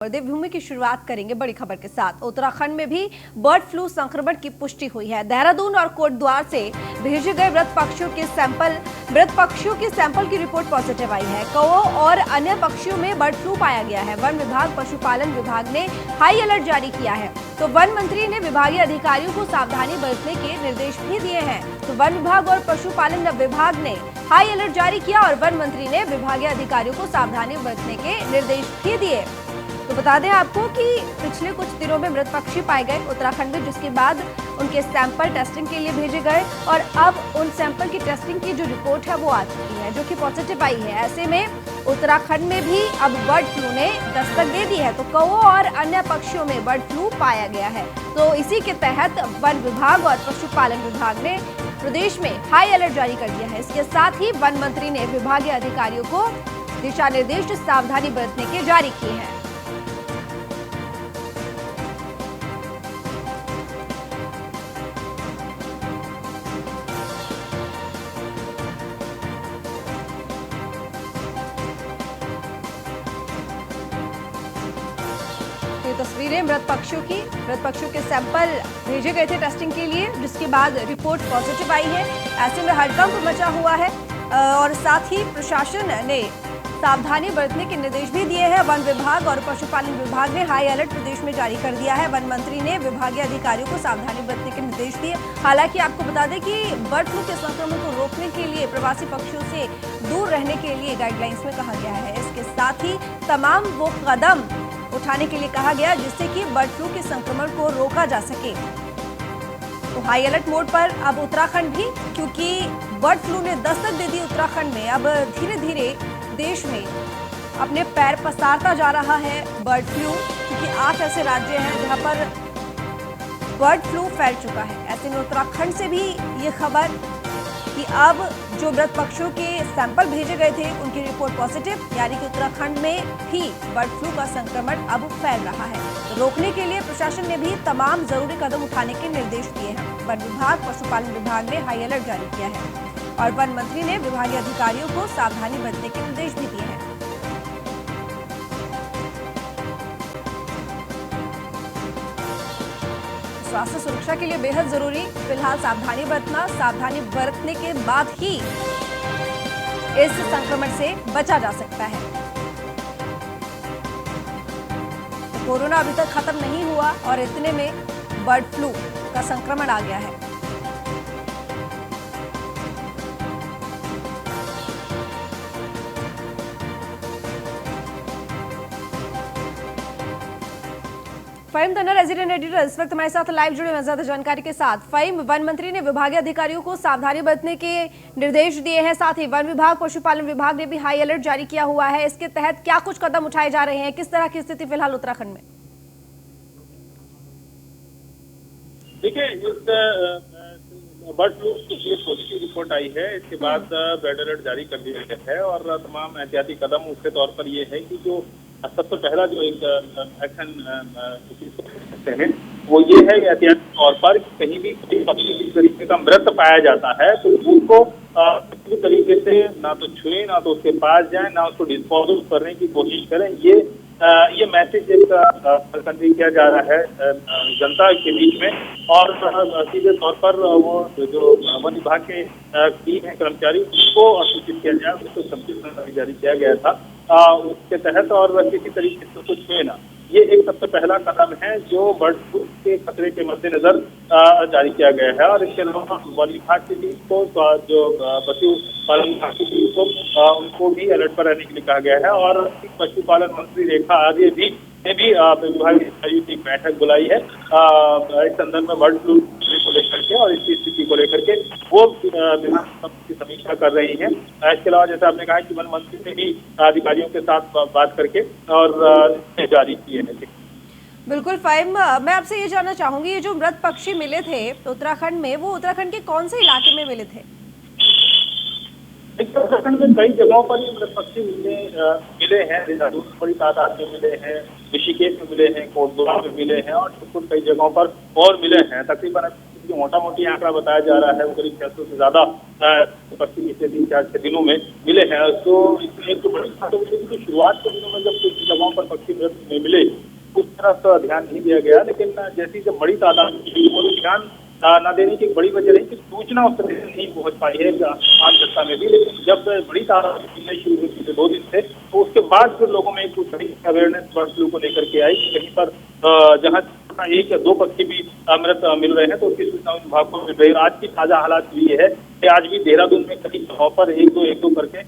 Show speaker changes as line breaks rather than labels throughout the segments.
देवभूमि की शुरुआत करेंगे बड़ी खबर के साथ। उत्तराखंड में भी बर्ड फ्लू संक्रमण की पुष्टि हुई है। देहरादून और कोटद्वार से भेजे गए मृत पक्षियों के सैंपल की रिपोर्ट पॉजिटिव आई है। कौओं और अन्य पक्षियों में बर्ड फ्लू पाया गया है। वन विभाग, पशुपालन विभाग ने हाई अलर्ट जारी किया है। तो वन मंत्री ने विभागीय अधिकारियों को सावधानी बरतने के निर्देश भी दिए हैं। तो वन विभाग और पशुपालन विभाग ने हाई अलर्ट जारी किया और वन मंत्री ने विभागीय अधिकारियों को सावधानी बरतने के निर्देश भी दिए। तो बता दें आपको कि पिछले कुछ दिनों में मृत पक्षी पाए गए उत्तराखंड में, जिसके बाद उनके सैंपल टेस्टिंग के लिए भेजे गए और अब उन सैंपल की टेस्टिंग की जो रिपोर्ट है वो आ चुकी है, जो कि पॉजिटिव आई है। ऐसे में उत्तराखंड में भी अब बर्ड फ्लू ने दस्तक दे दी है। तो कौओं और अन्य पक्षियों में बर्ड फ्लू पाया गया है। तो इसी के तहत वन विभाग और पशुपालन विभाग ने प्रदेश में हाई अलर्ट जारी कर दिया है। इसके साथ ही वन मंत्री ने विभागीय अधिकारियों को दिशा निर्देश सावधानी बरतने के जारी किए हैं। तस्वीरें मृत पक्षियों के सैंपल भेजे गए थे टेस्टिंग के लिए, जिसके बाद रिपोर्ट पॉजिटिव आई है। ऐसे में हड़कंप मचा हुआ है और साथ ही प्रशासन ने सावधानी बरतने के निर्देश भी दिए हैं। वन विभाग और पशुपालन विभाग ने हाई अलर्ट प्रदेश में जारी कर दिया है। वन मंत्री ने विभागीय अधिकारियों को सावधानी बरतने के निर्देश दिए। हालांकि आपको बता दें कि बर्ड फ्लू के संक्रमण को रोकने के लिए प्रवासी पक्षियों से दूर रहने के लिए गाइडलाइंस में कहा गया है। इसके साथ ही तमाम वो कदम उठाने के लिए कहा गया जिससे कि बर्ड फ्लू के संक्रमण को रोका जा सके। तो हाई अलर्ट मोड पर अब उत्तराखंड भी, क्योंकि बर्ड फ्लू ने दस्तक दे दी उत्तराखंड में। अब धीरे धीरे देश में अपने पैर पसारता जा रहा है बर्ड फ्लू, क्योंकि 8 ऐसे राज्य हैं जहां पर बर्ड फ्लू फैल चुका है। ऐसे में उत्तराखंड से भी ये खबर कि अब जो मृत पक्षियों के सैंपल भेजे गए थे उनकी रिपोर्ट पॉजिटिव, यानी कि उत्तराखंड में भी बर्ड फ्लू का संक्रमण अब फैल रहा है। तो रोकने के लिए प्रशासन ने भी तमाम जरूरी कदम उठाने के निर्देश दिए हैं। वन विभाग, पशुपालन विभाग ने हाई अलर्ट जारी किया है और वन मंत्री ने विभागीय अधिकारियों को सावधानी बरतने के निर्देश भी दिए हैं। स्वास्थ्य सुरक्षा के लिए बेहद जरूरी फिलहाल सावधानी बरतने के बाद ही इस संक्रमण से बचा जा सकता है। तो कोरोना अभी तक खत्म नहीं हुआ और इतने में बर्ड फ्लू का संक्रमण आ गया है। फ़हीम तन्नर, रेजिडेंट एडिटर, इस वक्त हमारे साथ लाइव जुड़े हैं ज्यादा जानकारी के साथ। फ़हीम, वन मंत्री ने विभागीय अधिकारियों को सावधानी बरतने के निर्देश दिए हैं, साथ ही वन विभाग, पशुपालन विभाग ने भी हाई अलर्ट जारी किया हुआ है। इसके तहत क्या कुछ कदम उठाए जा रहे हैं? किस तरह की स्थिति फिलहाल उत्तराखंड में?
देखिए, बर्ड फ्लू की पॉजिटिव रिपोर्ट आई है। इसके बाद रेड अलर्ट जारी कर दिया गया है और तमाम एहतियाती कदम उसके तौर पर ये है कि जो सबसे पहला जो एक एक्शन सकते हैं वो ये है एहतियाती तौर पर कहीं भी कोई पक्षी किसी तरीके का मृत पाया जाता है तो उसको किसी तरीके से ना तो छुए, ना तो उसके पास जाए, ना उसको डिस्पोज करने की कोशिश करें। ये मैसेज एक कन्वे किया जा रहा है जनता के बीच में और सीधे तौर पर वो जो वन विभाग के टीम है कर्मचारी उसको सूचित किया जाए, उसको संक्षिप्त जारी किया गया था उसके तहत, और किसी तरीके से उसको छुए ना। ये एक सबसे पहला कदम है जो बर्ड फ्लू के खतरे के मद्देनजर जारी किया गया है। और इसके अलावा वन विभाग की टीम को, जो पशुपालन विभाग की टीम को, उनको भी अलर्ट पर रहने के लिए कहा गया है। और पशुपालन मंत्री रेखा आर्य भी ने भी विभागीय अधिकारियों की बैठक बुलाई है इस संदर्भ में बर्ड फ्लू को लेकर के और इसकी स्थिति को लेकर के वो विभाग की समीक्षा कर रही है। इसके अलावा जैसे आपने कहा कि वन मंत्री ने भी अधिकारियों के साथ बात करके और जारी किए हैं।
बिल्कुल फ़हीम, मैं आपसे ये जानना चाहूंगी, ये जो मृत पक्षी मिले थे उत्तराखंड में, वो उत्तराखंड के कौन से इलाके में मिले थे?
उत्तराखंड में कई जगहों पर ये मृत पक्षी मिले हैं। देहरादून में बड़ी तादाद में मिले हैं, ऋषिकेश में मिले हैं, कोटद्वार में मिले हैं और कई जगहों पर और मिले हैं। तकरीबन जो मोटा मोटी आंकड़ा बताया जा रहा है वो करीब 600 से ज्यादा पक्षी पिछले 3-4 दिनों में मिले हैं। तो इसमें एक तो बड़ी बात है कि शुरुआत के दिनों में जब कुछ जगहों पर पक्षी मृत में मिले उस तरफ ध्यान नहीं दिया गया, लेकिन जैसी जब बड़ी तादाद की वो ध्यान न देने की एक बड़ी वजह रही कि सूचना उस तरह से नहीं पहुंच पाई है आम जनता में भी। लेकिन जब बड़ी तादाद मिलने शुरू हुई पिछले 2 दिन से, तो उसके बाद फिर लोगों में एक बड़ी अवेयरनेस बर्ड फ्लू को लेकर के आई कि कहीं पर जहां 1 या 2 पक्षी भी मृत मिल रहे हैं तो उसकी सूचना विभाग को मिल रही है। आज की ताजा हालात ये है कि आज भी देहरादून में कई जगहों पर 1-2 करके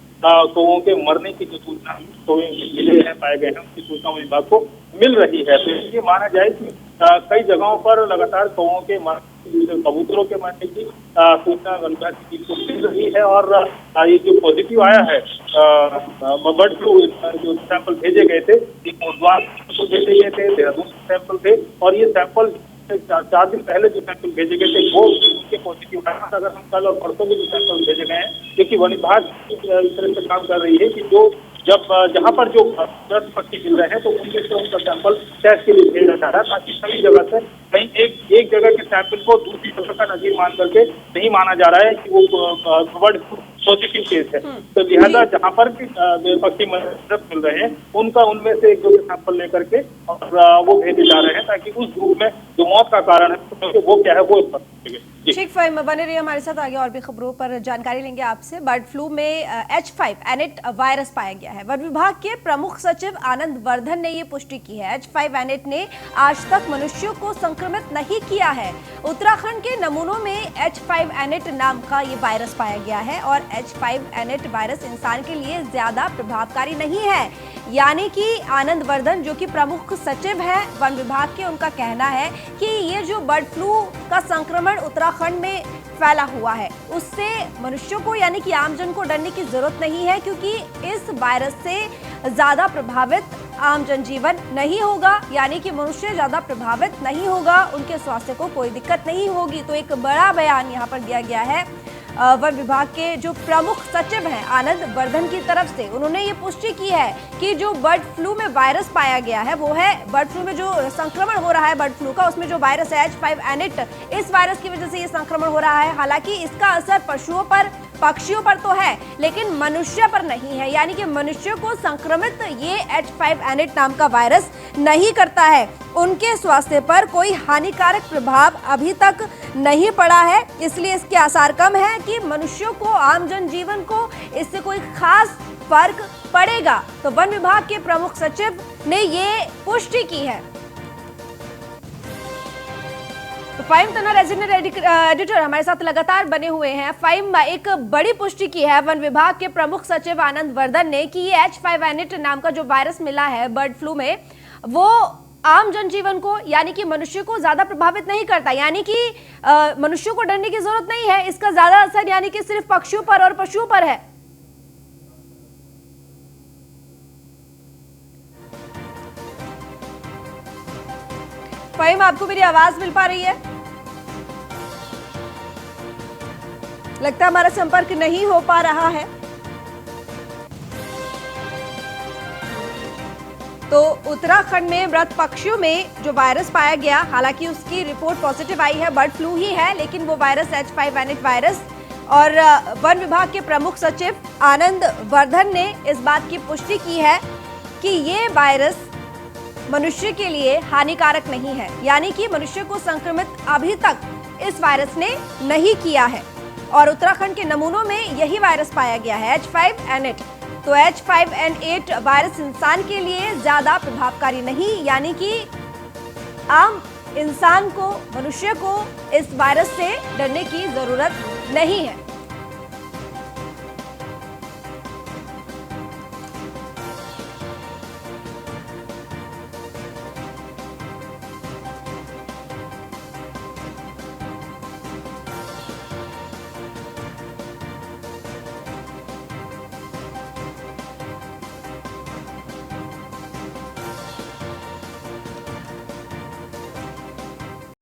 कौओं के मरने की जो सूचना कौवे मिले हैं, पाए गए हैं, उसकी सूचना विभाग को मिल रही है। तो ये माना जाए कि कई जगहों पर लगातार कौओं के कबूतरों के मरने की सूचना वन विभाग की टीम को मिल रही है। और ये जो पॉजिटिव आया है बर्ड फ्लू जो सैंपल भेजे गए थे, एक मुर्द्वार को भेजे गए थे, देहरादून सैंपल थे, और ये सैंपल 4 दिन पहले जो सैंपल भेजे गए थे वो उनके पॉजिटिव आया। अगर हम कल और परसों के जो सैंपल भेजे गए हैं, क्योंकि वन विभाग इस तरह से काम कर रही है कि जो जब जहां पर जो 10 पक्षी मिल रहे हैं तो उनके से उनका सैंपल टेस्ट के लिए भेजा जा रहा है, ताकि सभी जगह से कहीं एक जगह के सैंपल को दूसरी जगह का नजीर मान करके नहीं माना जा रहा है कि वो बर्ड फ्लू पॉजिटिव केस है। तो लिहाजा जहां पर भी पक्षी मृत मिल रहे हैं उनका उनमें से 1-2 सैंपल लेकर के और वो भेजे जा रहे हैं, ताकि उस ग्रुप में जो मौत का कारण है वो क्या है वो स्पष्ट हो सके।
ठीक, फाइम बने रहिए हमारे साथ, आगे और भी खबरों पर जानकारी लेंगे आपसे। बर्ड फ्लू में H5N8 वायरस पाया गया है। वन विभाग के प्रमुख सचिव आनंद वर्धन ने ये पुष्टि की है। H5N8 ने आज तक मनुष्यों को संक्रमित नहीं किया है। उत्तराखंड के नमूनों में H5N8 नाम का ये वायरस पाया गया है और H5N8 वायरस इंसान के लिए ज्यादा प्रभावकारी नहीं है। यानी कि आनंद वर्धन जो कि प्रमुख सचिव है वन विभाग के, उनका कहना है कि ये जो बर्ड फ्लू का संक्रमण उत्तराखंड में फैला हुआ है उससे मनुष्यों को यानी कि आमजन को डरने की जरूरत नहीं है, क्योंकि इस वायरस से ज्यादा प्रभावित आम जनजीवन नहीं होगा, यानी कि मनुष्य ज्यादा प्रभावित नहीं होगा, उनके स्वास्थ्य को कोई दिक्कत नहीं होगी। तो एक बड़ा बयान यहाँ पर दिया गया है वन विभाग के जो प्रमुख सचिव हैं आनंद वर्धन की तरफ से। उन्होंने ये पुष्टि की है कि जो बर्ड फ्लू में वायरस पाया गया है वो है, बर्ड फ्लू में जो संक्रमण हो रहा है बर्ड फ्लू का, उसमें जो वायरस है H5N8, इस वायरस की वजह से ये संक्रमण हो रहा है। हालांकि इसका असर पशुओं पर, पक्षियों पर तो है, लेकिन मनुष्य पर नहीं है, यानी कि मनुष्य को संक्रमित ये H5N8 नाम का वायरस नहीं करता है। उनके स्वास्थ्य पर कोई हानिकारक प्रभाव अभी तक नहीं पड़ा है, इसलिए इसके आसार कम है कि मनुष्यों को, आम जनजीवन को इससे कोई खास फर्क पड़ेगा। तो वन विभाग के प्रमुख सचिव ने ये पुष्टि की है। तो फाइम तना रेजिडेंट एडिटर हमारे साथ लगातार बने हुए हैं। फाइम, एक बड़ी पुष्टि की है वन विभाग के प्रमुख सचिव आनंद वर्धन ने कि ये H5N8 नाम का जो वायरस मिला है बर्ड फ्लू में, वो आम जनजीवन को यानी कि मनुष्य को ज्यादा प्रभावित नहीं करता, यानी कि मनुष्यों को डरने की जरूरत नहीं है। इसका ज्यादा असर यानी कि सिर्फ पक्षियों पर और पशुओं पर है। फाइम, आपको मेरी आवाज मिल पा रही है? लगता है हमारा संपर्क नहीं हो पा रहा है। तो उत्तराखंड में मृत पक्षियों में जो वायरस पाया गया, हालांकि उसकी रिपोर्ट पॉजिटिव आई है, बर्ड फ्लू ही है, लेकिन वो वायरस H5N8 वायरस, और वन विभाग के प्रमुख सचिव आनंद वर्धन ने इस बात की पुष्टि की है कि ये वायरस मनुष्य के लिए हानिकारक नहीं है, यानी कि मनुष्य को संक्रमित अभी तक इस वायरस ने नहीं किया है। और उत्तराखंड के नमूनों में यही वायरस पाया गया है H5N8। तो H5N8 वायरस इंसान के लिए ज्यादा प्रभावकारी नहीं, यानी कि आम इंसान को, मनुष्य को इस वायरस से डरने की जरूरत नहीं है।